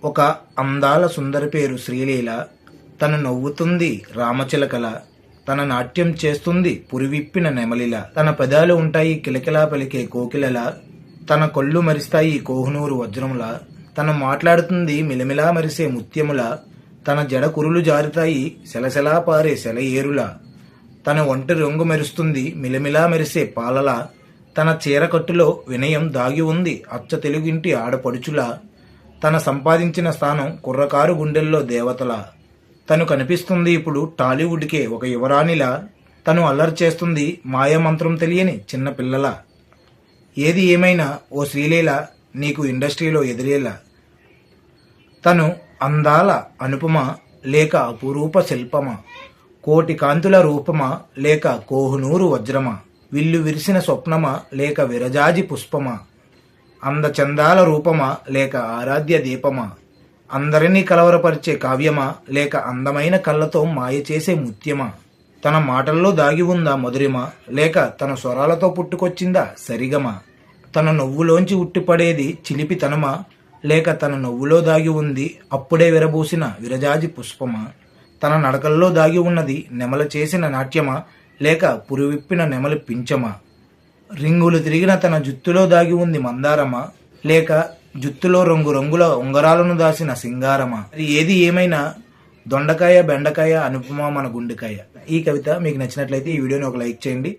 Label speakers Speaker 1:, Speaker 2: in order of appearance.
Speaker 1: ఒక అందాల సుందరి పేరు శ్రీలీల. తను నవ్వుతుంది రామచిలకల, తన నాట్యం చేస్తుంది పురివిప్పిన నెమలిల. తన పెదాలు ఉంటాయి కిలకిలా పలికే కోకిలల, తన కళ్ళు మరిస్తాయి కోహనూరు వజ్రముల. తను మాట్లాడుతుంది మిలమిలా మరిసే ముత్యముల, తన జడ కురులు జారుతాయి సెలసెలా పారే సెలయేరుల. తన ఒంటి రంగు మెరుస్తుంది మిలమిలా మెరిసే పాలల, తన చీరకట్టులో వినయం దాగి ఉంది అచ్చ తెలుగింటి ఆడపడుచుల. తన సంపాదించిన స్థానం కుర్రకారు గుండెల్లో దేవతల. తను కనిపిస్తుంది ఇప్పుడు టాలీవుడ్కే ఒక యువరాణిలా. తను అల్లరి చేస్తుంది మాయమంత్రం తెలియని చిన్న పిల్లల. ఏది ఏమైనా ఓ శ్రీలీల నీకు ఇండస్ట్రీలో ఎదురేలా. తను అందాల అనుపమ లేక అపురూప శిల్పమా, కోటి కాంతుల రూపమా లేక కోహనూరు వజ్రమా, విల్లు విరిసిన స్వప్నమా లేక విరజాజి పుష్పమా, అందచందాల రూపమా లేక ఆరాధ్య దీపమా, అందరినీ కలవరపరిచే కావ్యమా లేక అందమైన కళ్ళతో మాయ చేసే ముత్యమా. తన మాటల్లో దాగి ఉందా మధురిమా లేక తన స్వరాలతో పుట్టుకొచ్చిందా సరిగమా. తన నవ్వులోంచి ఉట్టిపడేది చిలిపితనమా లేక తన నవ్వులో దాగి ఉంది అప్పుడే విరబూసిన విరజాజి పుష్పమా. తన నడకల్లో దాగి ఉన్నది నెమల చేసిన నాట్యమా లేక పురివిప్పిన నెమలి పించమా. రింగులు తిరిగిన తన జుత్తులో దాగి ఉంది మందారమా లేక జుత్తులో రంగురంగుల ఉంగరాలను దాసిన సింగారమా. ఏది ఏమైనా దొండకాయ బెండకాయ అనుపమ మన గుండెకాయ. ఈ కవిత మీకు నచ్చినట్లయితే ఈ వీడియోని ఒక లైక్ చేయండి.